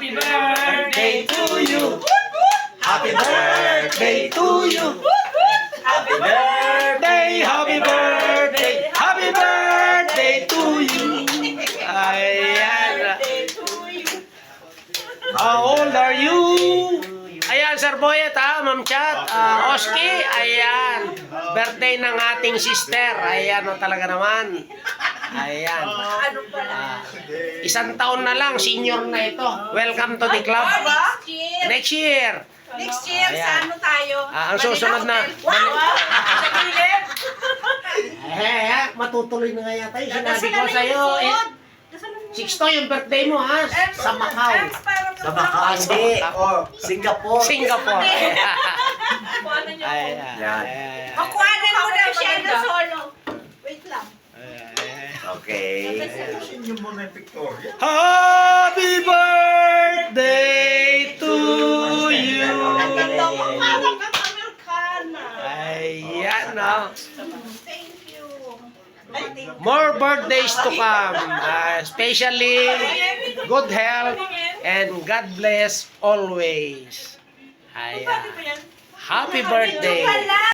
Happy birthday to you. Happy birthday to you. Happy birthday, Happy birthday, happy birthday to you. Ayan. How old are you? Ayan, Sir Boyet ha, Ma'am Chat, Oski, ayan. Birthday ng ating sister. Ayan o talaga naman. Ayan. Isang taon na lang, senior na ito. Welcome to the club. Next year. Next year, Ayan. sa ano tayo? Ang susunod na. Wow! Sa gilid! Matutuloy na nga yata yung sinabi Dasal ko na sa'yo. yung Eh, food. Dasal na yung Sixto yung birthday mo ha, sa Macau. Sa Macau, hindi. Or Singapore. Singapore. Kuhanan niyo Ayan. po. Yan. Ayan. Makuhanan mo daw siya na solo. Wait lang. Okay. Ayusin niyo muna yung Victoria. Happy birthday to you. Ganda mo, parang kang-Amerikana. Ayan no. Thank you. More birthdays to come. Especially good health and God bless always. Ayan. Happy birthday.